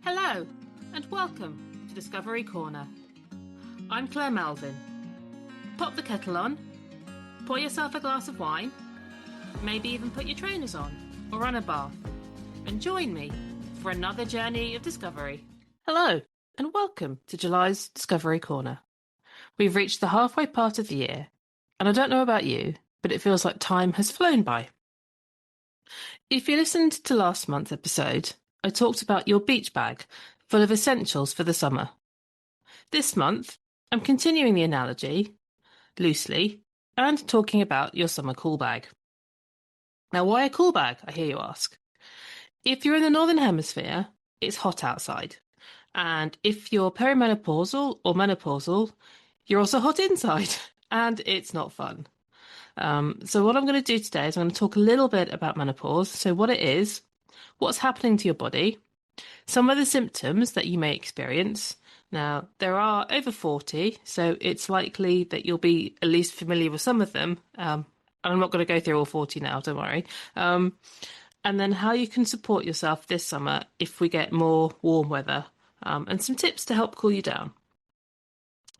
Hello, and welcome to Discovery Corner. I'm Claire Melvin. Pop the kettle on, pour yourself a glass of wine, maybe even put your trainers on or run a bath, and join me for another journey of discovery. Hello, and welcome to July's Discovery Corner. We've reached the halfway part of the year, and I don't know about you, but it feels like time has flown by. If you listened to last month's episode, I talked about your beach bag full of essentials for the summer. This month, I'm continuing the analogy, loosely, and talking about your summer cool bag. Now, why a cool bag, I hear you ask? If you're in the Northern Hemisphere, it's hot outside. And if you're perimenopausal or menopausal, you're also hot inside, and it's not fun. So what I'm going to do today is I'm going to talk a little bit about menopause, so what it is, what's happening to your body, some of the symptoms that you may experience. Now, there are over 40, so it's likely that you'll be at least familiar with some of them. And I'm not going to go through all 40 now, don't worry. And then how you can support yourself this summer if we get more warm weather, and some tips to help cool you down.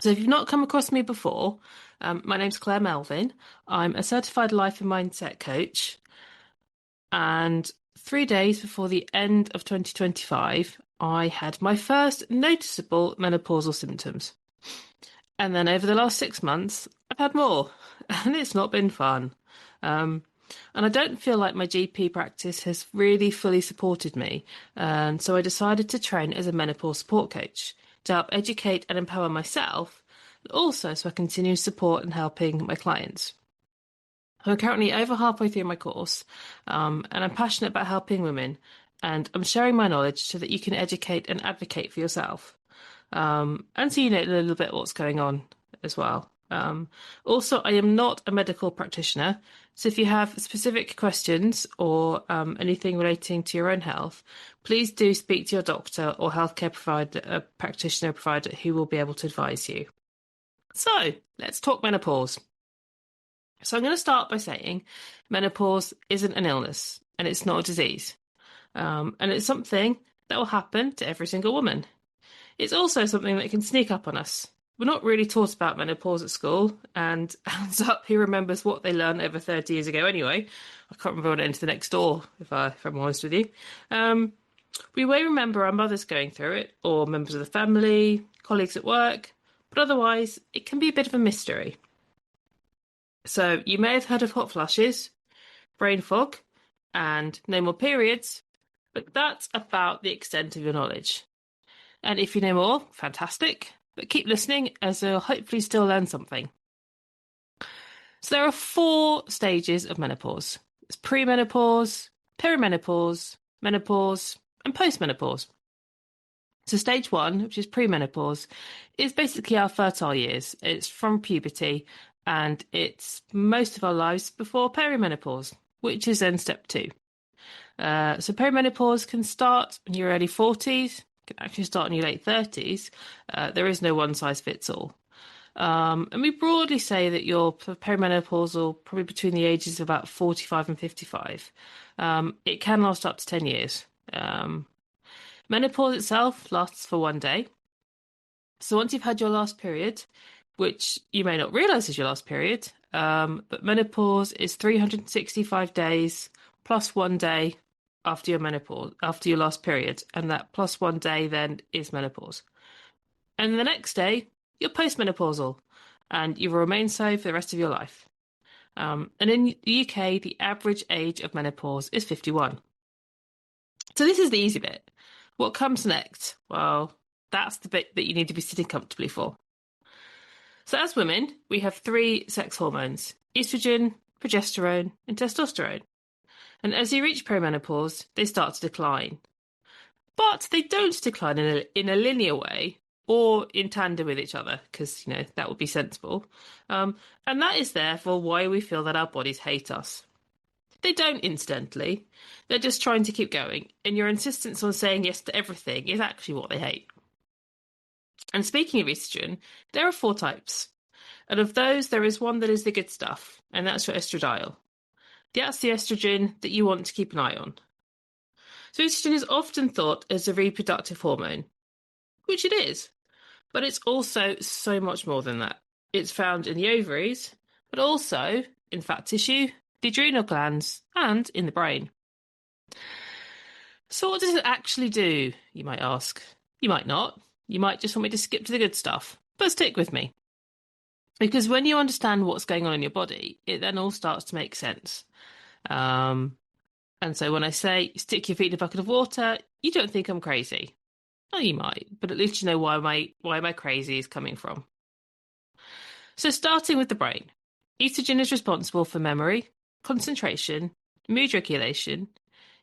So if you've not come across me before, my name's Claire Melvin. I'm a certified life and mindset coach. And 3 days before the end of 2025, I had my first noticeable menopausal symptoms. And then over the last 6 months, I've had more, and it's not been fun. And I don't feel like my GP practice has really fully supported me. And so I decided to train as a menopause support coach to help educate and empower myself, but also so I continue support and helping my clients. I'm currently over halfway through my course, and I'm passionate about helping women, and I'm sharing my knowledge so that you can educate and advocate for yourself, and so you know a little bit what's going on as well. Also, I am not a medical practitioner, so if you have specific questions or anything relating to your own health, please do speak to your doctor or healthcare provider, practitioner provider who will be able to advise you. So, let's talk menopause. So I'm going to start by saying menopause isn't an illness and it's not a disease. And it's something that will happen to every single woman. It's also something that can sneak up on us. We're not really taught about menopause at school, and hands up who remembers what they learned over 30 years ago anyway. I can't remember what it into the next door, if I'm honest with you. We may remember our mothers going through it, or members of the family, colleagues at work, but otherwise it can be a bit of a mystery. So you may have heard of hot flushes, brain fog, and no more periods, but that's about the extent of your knowledge. And if you know more, fantastic, but keep listening as you'll hopefully still learn something. So there are 4 stages of menopause. It's premenopause, perimenopause, menopause, and postmenopause. So stage 1, which is premenopause, is basically our fertile years. It's from puberty, and it's most of our lives before perimenopause, which is then step 2. So perimenopause can start in your early 40s, can actually start in your late 30s. There is no one size fits all. And we broadly say that you're perimenopausal probably between the ages of about 45 and 55. It can last up to 10 years. Menopause itself lasts for 1 day. So once you've had your last period, which you may not realise is your last period, but menopause is 365 days plus 1 day after your menopause, after your last period, and that plus 1 day then is menopause. And the next day, you're postmenopausal, and you will remain so for the rest of your life. And in the UK, the average age of menopause is 51. So this is the easy bit. What comes next? Well, that's the bit that you need to be sitting comfortably for. So as women, we have 3 sex hormones: estrogen, progesterone, and testosterone. And as you reach perimenopause, they start to decline. But they don't decline in a linear way or in tandem with each other, because, that would be sensible. And that is therefore why we feel that our bodies hate us. They don't, incidentally. They're just trying to keep going, and your insistence on saying yes to everything is actually what they hate. And speaking of estrogen, there are 4 types. And of those, there is one that is the good stuff, and that's your estradiol. That's the estrogen that you want to keep an eye on. So estrogen is often thought as a reproductive hormone, which it is, but it's also so much more than that. It's found in the ovaries, but also in fat tissue, the adrenal glands, and in the brain. So what does it actually do, you might ask? You might not. You might just want me to skip to the good stuff, but stick with me. Because when you understand what's going on in your body, it then all starts to make sense. And so when I say stick your feet in a bucket of water, you don't think I'm crazy. Oh, you might, but at least you know why my crazy is coming from. So starting with the brain, estrogen is responsible for memory, concentration, mood regulation.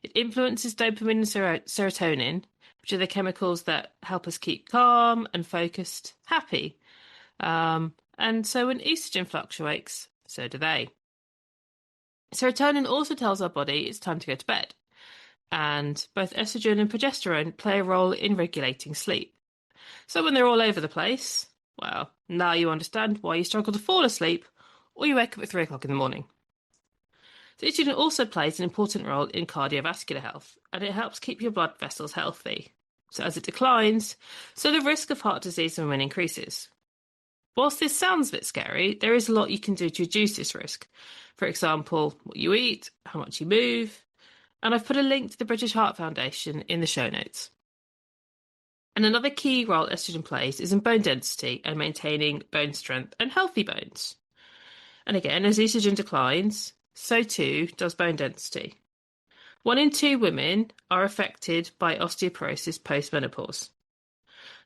It influences dopamine and serotonin, which are the chemicals that help us keep calm and focused, happy. And so when estrogen fluctuates, so do they. Serotonin also tells our body it's time to go to bed. And both estrogen and progesterone play a role in regulating sleep. So when they're all over the place, well, now you understand why you struggle to fall asleep or you wake up at 3 o'clock in the morning. So estrogen also plays an important role in cardiovascular health, and it helps keep your blood vessels healthy. So as it declines, so the risk of heart disease in women increases. Whilst this sounds a bit scary, there is a lot you can do to reduce this risk. For example, what you eat, how much you move, and I've put a link to the British Heart Foundation in the show notes. And another key role estrogen plays is in bone density and maintaining bone strength and healthy bones. And again, as estrogen declines, so too does bone density. 1 in 2 women are affected by osteoporosis post-menopause.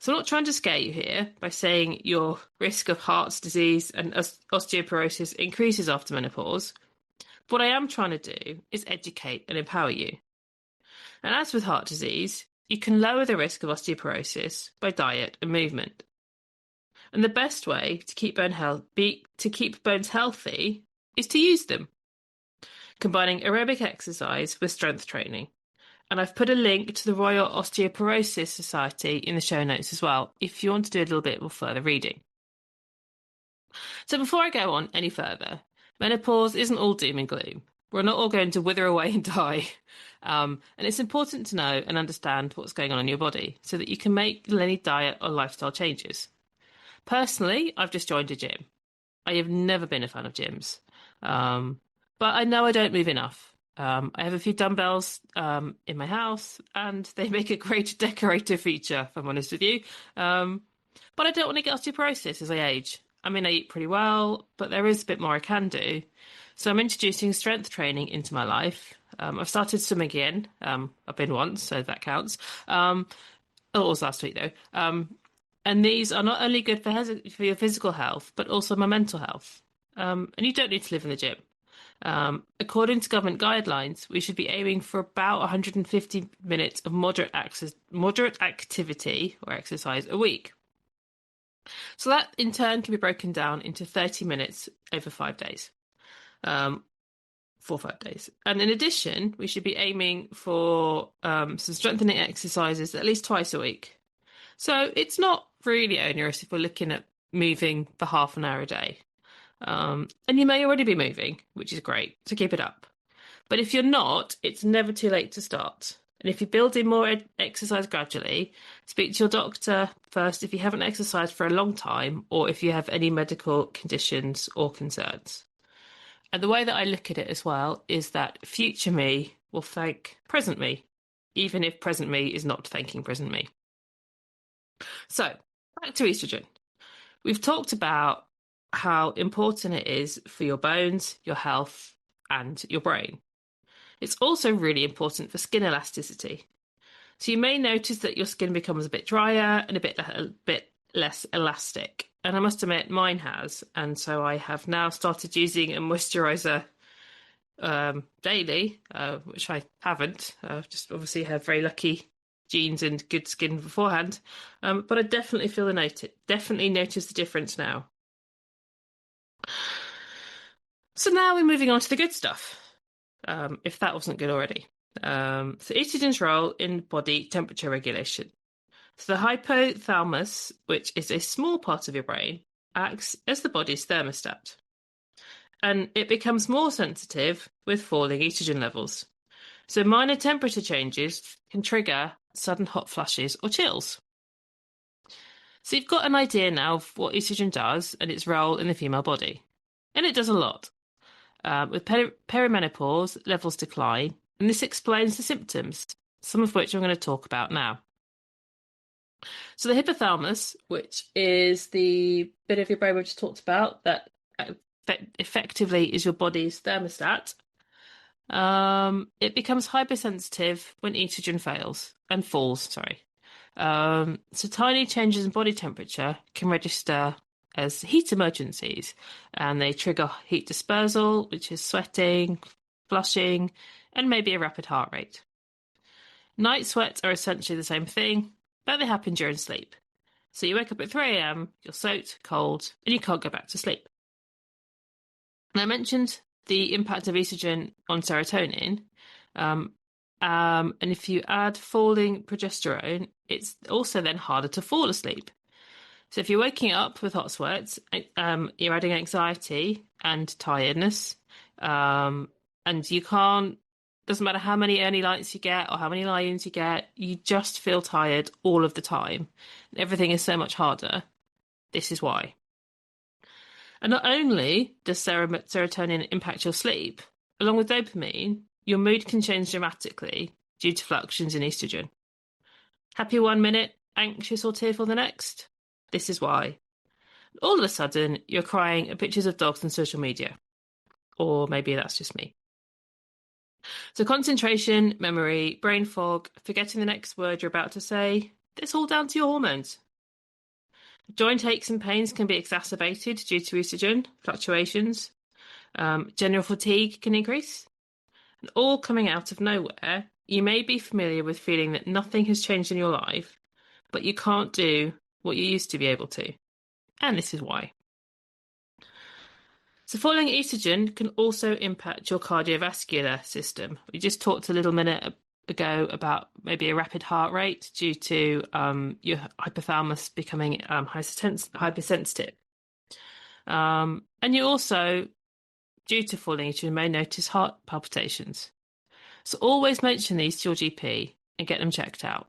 So I'm not trying to scare you here by saying your risk of heart disease and osteoporosis increases after menopause. What I am trying to do is educate and empower you. And as with heart disease, you can lower the risk of osteoporosis by diet and movement. And the best way to keep bones healthy is to use them, combining aerobic exercise with strength training. And I've put a link to the Royal Osteoporosis Society in the show notes as well, if you want to do a little bit more further reading. So before I go on any further, menopause isn't all doom and gloom. We're not all going to wither away and die. And it's important to know and understand what's going on in your body so that you can make any diet or lifestyle changes. Personally, I've just joined a gym. I have never been a fan of gyms, but I know I don't move enough. I have a few dumbbells in my house, and they make a great decorative feature, if I'm honest with you. But I don't want to get osteoporosis as I age. I mean, I eat pretty well, but there is a bit more I can do. So I'm introducing strength training into my life. I've started swimming again. I've been once, so that counts. It was last week, though. And these are not only good for your physical health, but also my mental health. And you don't need to live in the gym. According to government guidelines, we should be aiming for about 150 minutes of moderate activity or exercise a week. So that in turn can be broken down into 30 minutes over 5 days, 4 or 5 days. And in addition, we should be aiming for some strengthening exercises at least twice a week. So it's not really onerous if we're looking at moving for half an hour a day. And you may already be moving, which is great, so keep it up. But if you're not, it's never too late to start. And if you build in more exercise gradually, speak to your doctor first if you haven't exercised for a long time or if you have any medical conditions or concerns. And the way that I look at it as well is that future me will thank present me, even if present me is not thanking present me. So, back to estrogen. We've talked about how important it is for your bones, your health, and your brain. It's also really important for skin elasticity. So you may notice that your skin becomes a bit drier and a bit less elastic. And I must admit, mine has. And so I have now started using a moisturizer daily, which I haven't. Just obviously have very lucky genes and good skin beforehand. But I definitely definitely notice the difference now. So now we're moving on to the good stuff, if that wasn't good already. So estrogen's role in body temperature regulation. So the hypothalamus, which is a small part of your brain, acts as the body's thermostat. And it becomes more sensitive with falling estrogen levels. So minor temperature changes can trigger sudden hot flushes or chills. So you've got an idea now of what estrogen does and its role in the female body. And it does a lot. With perimenopause, levels decline, and this explains the symptoms, some of which I'm going to talk about now. So the hypothalamus, which is the bit of your brain we just talked about that effectively is your body's thermostat, it becomes hypersensitive when estrogen falls. So tiny changes in body temperature can register as heat emergencies, and they trigger heat dispersal, which is sweating, flushing, and maybe a rapid heart rate. Night sweats are essentially the same thing, but they happen during sleep. So you wake up at 3 a.m., you're soaked, cold, and you can't go back to sleep. And I mentioned the impact of estrogen on serotonin. And if you add falling progesterone, it's also then harder to fall asleep. So if you're waking up with hot sweats, you're adding anxiety and tiredness, and you can't, doesn't matter how many early lights you get or how many lie-ins you get, you just feel tired all of the time. Everything is so much harder. This is why. And not only does serotonin impact your sleep, along with dopamine, your mood can change dramatically due to fluctuations in estrogen. Happy 1 minute, anxious or tearful the next? This is why. All of a sudden, you're crying at pictures of dogs on social media. Or maybe that's just me. So concentration, memory, brain fog, forgetting the next word you're about to say, it's all down to your hormones. Joint aches and pains can be exacerbated due to estrogen fluctuations. General fatigue can increase. And all coming out of nowhere, you may be familiar with feeling that nothing has changed in your life, but you can't do what you used to be able to. And this is why. So falling estrogen can also impact your cardiovascular system. We just talked a little minute ago about maybe a rapid heart rate due to your hypothalamus becoming hypersensitive. And you also, due to falling estrogen, may notice heart palpitations. So always mention these to your GP and get them checked out.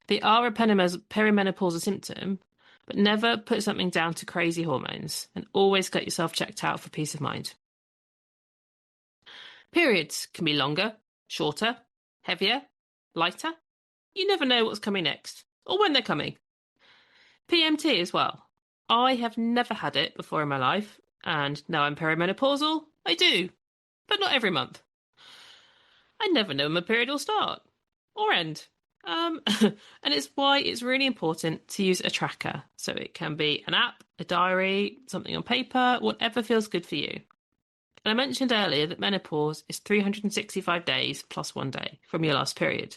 They are a perimenopausal symptom, but never put something down to crazy hormones, and always get yourself checked out for peace of mind. Periods can be longer, shorter, heavier, lighter. You never know what's coming next, or when they're coming. PMT as well. I have never had it before in my life, and now I'm perimenopausal, I do, but not every month. I never know when my period will start, or end. And it's why it's really important to use a tracker. So it can be an app, a diary, something on paper, whatever feels good for you. And I mentioned earlier that menopause is 365 days plus 1 day from your last period.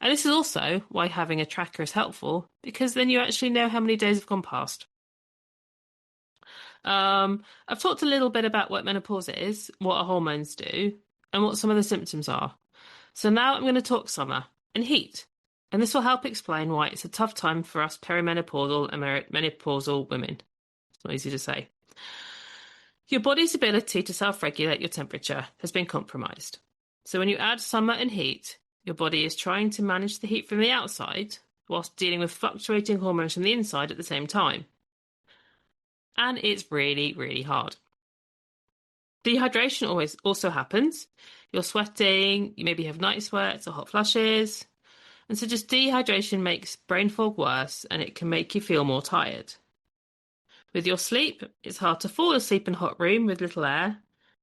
And this is also why having a tracker is helpful, because then you actually know how many days have gone past. I've talked a little bit about what menopause is, what our hormones do, and what some of the symptoms are. So now I'm going to talk summer and heat. And this will help explain why it's a tough time for us perimenopausal and menopausal women. It's not easy to say. Your body's ability to self-regulate your temperature has been compromised. So when you add summer and heat, your body is trying to manage the heat from the outside whilst dealing with fluctuating hormones from the inside at the same time. And it's really, really hard. Dehydration also happens. You're sweating, you maybe have night sweats or hot flushes. And so just dehydration makes brain fog worse, and it can make you feel more tired. With your sleep, it's hard to fall asleep in a hot room with little air,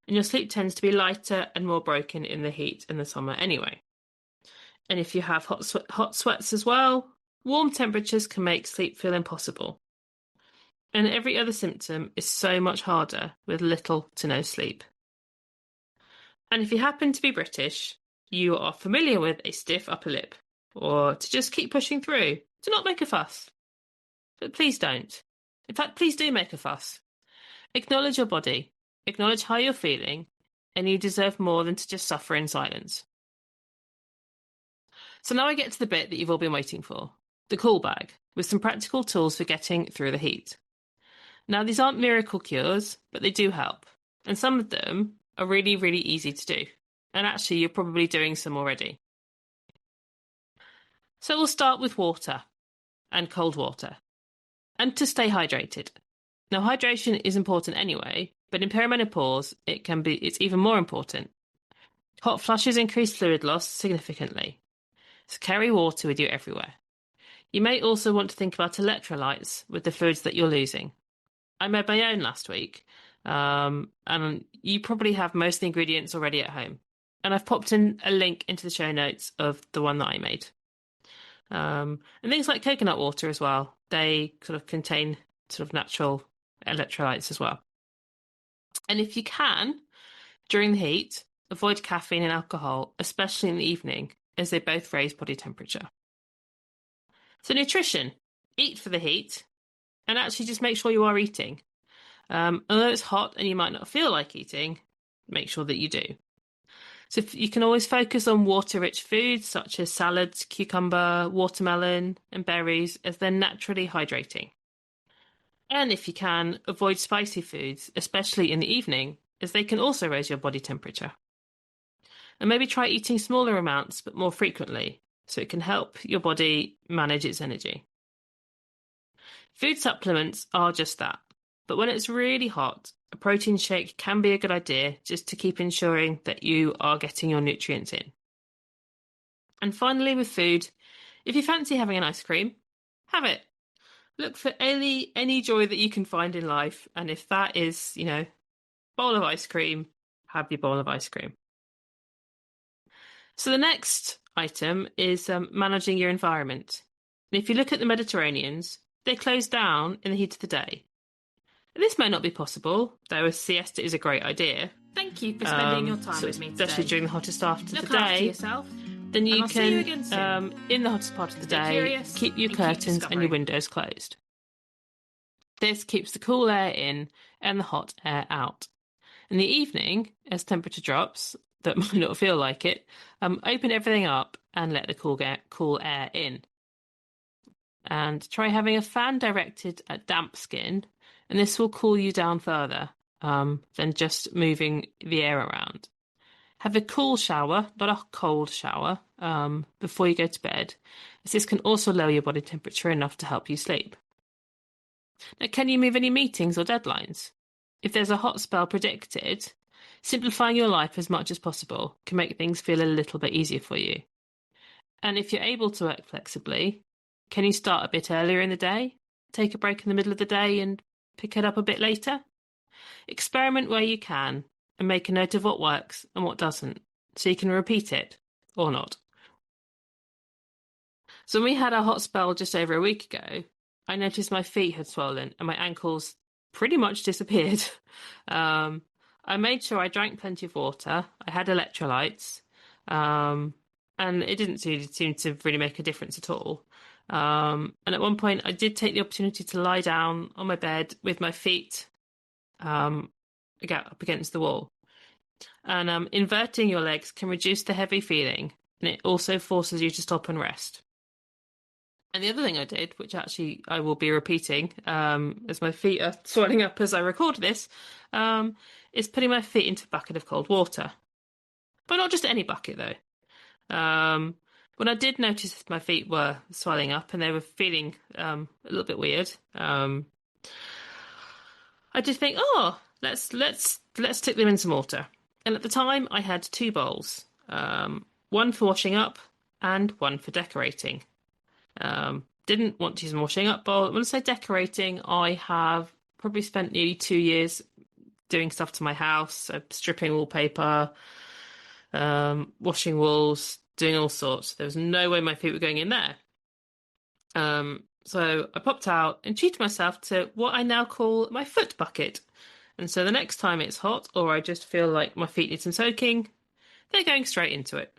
and your sleep tends to be lighter and more broken in the heat in the summer anyway. And if you have hot sweats as well, warm temperatures can make sleep feel impossible. And every other symptom is so much harder with little to no sleep. And if you happen to be British, you are familiar with a stiff upper lip, or to just keep pushing through, to not make a fuss. But please don't. In fact, please do make a fuss. Acknowledge your body, acknowledge how you're feeling, and you deserve more than to just suffer in silence. So now I get to the bit that you've all been waiting for, the cool bag, with some practical tools for getting through the heat. Now, these aren't miracle cures, but they do help, and some of them are really, really easy to do. and actually you're probably doing some already. So we'll start with water and cold water, and to stay hydrated. Now, hydration is important anyway, but in perimenopause, it's even more important. Hot flushes increase fluid loss significantly, so carry water with you everywhere. You may also want to think about electrolytes with the fluids that you're losing. I made my own last week, and you probably have most of the ingredients already at home. And I've popped in a link into the show notes of the one that I made. And things like coconut water as well, they sort of contain sort of natural electrolytes as well. And if you can, during the heat, avoid caffeine and alcohol, especially in the evening, as they both raise body temperature. So nutrition, eat for the heat, and actually just make sure you are eating. Although it's hot and you might not feel like eating, make sure that you do. So you can always focus on water-rich foods such as salads, cucumber, watermelon, and berries, as they're naturally hydrating. And if you can, avoid spicy foods, especially in the evening, as they can also raise your body temperature. And maybe try eating smaller amounts but more frequently, so it can help your body manage its energy. Food supplements are just that, but when it's really hot, a protein shake can be a good idea just to keep ensuring that you are getting your nutrients in. And finally, with food, if you fancy having an ice cream, have it. Look for any joy that you can find in life, and if that is, bowl of ice cream, have your bowl of ice cream. So the next item is managing your environment. And if you look at the Mediterraneans, they close down in the heat of the day. This may not be possible, though a siesta is a great idea. Thank you for spending your time with me today. Especially during the hottest part of the Look day. after yourself. Then you I'll see you again can, soon. in the hottest part of the Stay day, curious keep your and keep curtains and your discovering. windows closed. This keeps the cool air in and the hot air out. In the evening, as temperature drops, that might not feel like it, open everything up and let the cool air in. And try having a fan directed at damp skin, and this will cool you down further than just moving the air around. Have a cool shower, not a cold shower, before you go to bed, as this can also lower your body temperature enough to help you sleep. Now, can you move any meetings or deadlines? If there's a hot spell predicted, simplifying your life as much as possible can make things feel a little bit easier for you. And if you're able to work flexibly, can you start a bit earlier in the day, take a break in the middle of the day and pick it up a bit later? Experiment where you can and make a note of what works and what doesn't, so you can repeat it or not. So when we had our hot spell just over a week ago, I noticed my feet had swollen and my ankles pretty much disappeared. I made sure I drank plenty of water, I had electrolytes, and it didn't seem to really make a difference at all. And at one point I did take the opportunity to lie down on my bed with my feet up against the wall. And inverting your legs can reduce the heavy feeling, and it also forces you to stop and rest. And the other thing I did, which actually I will be repeating, as my feet are swelling up as I record this, is putting my feet into a bucket of cold water. But not just any bucket, though. When I did notice that my feet were swelling up and they were feeling a little bit weird, I did think, let's stick them in some water. And at the time, I had 2 bowls, one for washing up and one for decorating. Didn't want to use a washing up bowl. When I say decorating, I have probably spent nearly 2 years doing stuff to my house, so stripping wallpaper, washing walls, doing all sorts. There was no way my feet were going in there. So I popped out and treated myself to what I now call my foot bucket. And so the next time it's hot or I just feel like my feet need some soaking, they're going straight into it.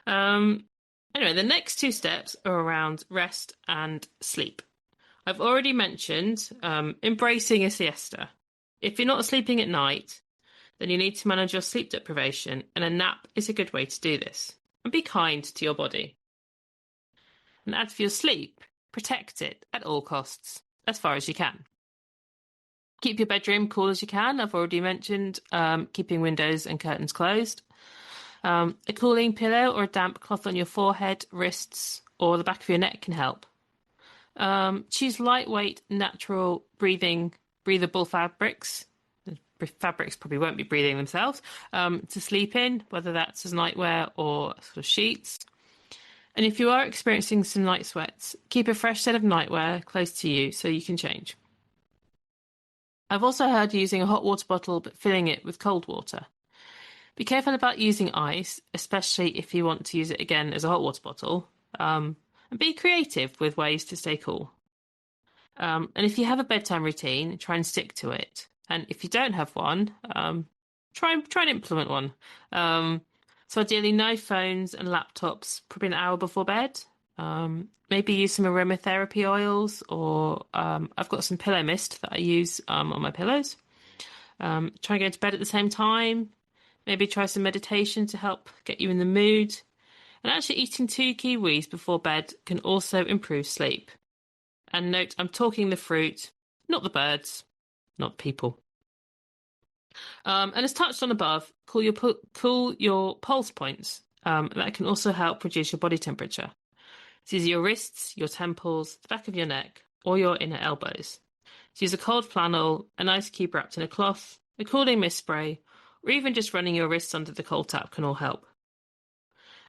Anyway, the next 2 steps are around rest and sleep. I've already mentioned embracing a siesta. If you're not sleeping at night, then you need to manage your sleep deprivation, and a nap is a good way to do this. And be kind to your body. And as for your sleep, protect it at all costs, as far as you can. Keep your bedroom cool as you can. I've already mentioned keeping windows and curtains closed. A cooling pillow or a damp cloth on your forehead, wrists, or the back of your neck can help. Choose lightweight, natural, breathable fabrics. Fabrics probably won't be breathing themselves, to sleep in, whether that's as nightwear or sort of sheets. And if you are experiencing some night sweats, keep a fresh set of nightwear close to you so you can change. I've also heard using a hot water bottle but filling it with cold water. Be careful about using ice, especially if you want to use it again as a hot water bottle, and be creative with ways to stay cool. And if you have a bedtime routine, try and stick to it. And if you don't have one, try and implement one. So ideally, no phones and laptops probably an hour before bed. Maybe use some aromatherapy oils, or I've got some pillow mist that I use on my pillows. Try and go to bed at the same time. Maybe try some meditation to help get you in the mood. And actually eating 2 kiwis before bed can also improve sleep. And note, I'm talking the fruit, not the birds, not the people. And as touched on above, cool your pulse points. That can also help reduce your body temperature. So use your wrists, your temples, the back of your neck, or your inner elbows. So use a cold flannel, an ice cube wrapped in a cloth, a cooling mist spray, or even just running your wrists under the cold tap can all help.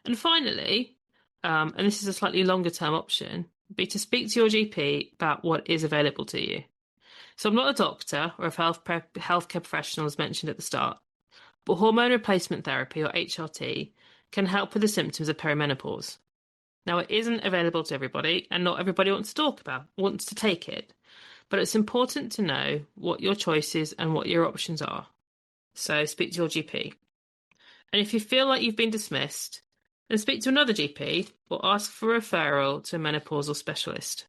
And finally, and this is a slightly longer term option, be to speak to your GP about what is available to you. So I'm not a doctor or a healthcare professional as mentioned at the start, but hormone replacement therapy, or HRT, can help with the symptoms of perimenopause. Now, it isn't available to everybody, and not everybody wants to take it, but it's important to know what your choices and what your options are. So speak to your GP. And if you feel like you've been dismissed, then speak to another GP or ask for a referral to a menopausal specialist.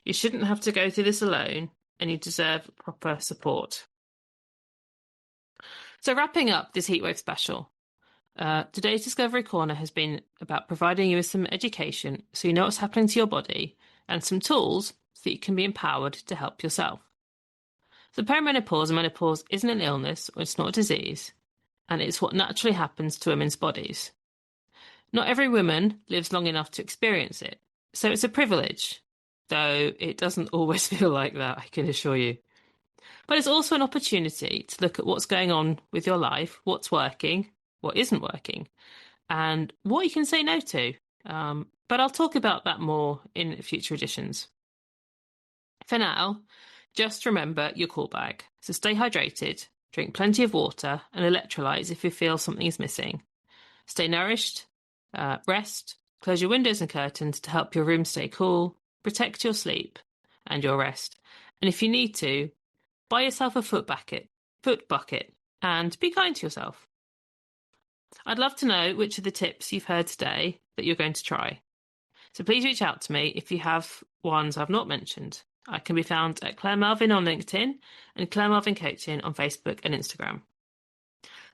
You shouldn't have to go through this alone, and you deserve proper support. So wrapping up this heatwave special, today's Discovery Corner has been about providing you with some education so you know what's happening to your body, and some tools so that you can be empowered to help yourself. So perimenopause and menopause isn't an illness, or it's not a disease, and it's what naturally happens to women's bodies. Not every woman lives long enough to experience it, so it's a privilege, though it doesn't always feel like that, I can assure you. But it's also an opportunity to look at what's going on with your life, what's working, what isn't working, and what you can say no to. But I'll talk about that more in future editions. For now, just remember your call bag. So stay hydrated, drink plenty of water and electrolytes if you feel something is missing. Stay nourished, rest, close your windows and curtains to help your room stay cool, protect your sleep and your rest. And if you need to, buy yourself a foot bucket, and be kind to yourself. I'd love to know which of the tips you've heard today that you're going to try. So please reach out to me if you have ones I've not mentioned. I can be found at Claire Melvin on LinkedIn and Claire Melvin Coaching on Facebook and Instagram.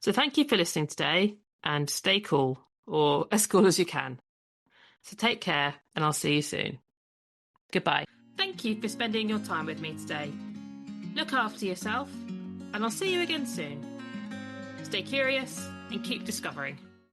So thank you for listening today, and stay cool, or as cool as you can. So take care, and I'll see you soon. Goodbye. Thank you for spending your time with me today. Look after yourself, and I'll see you again soon. Stay curious and keep discovering.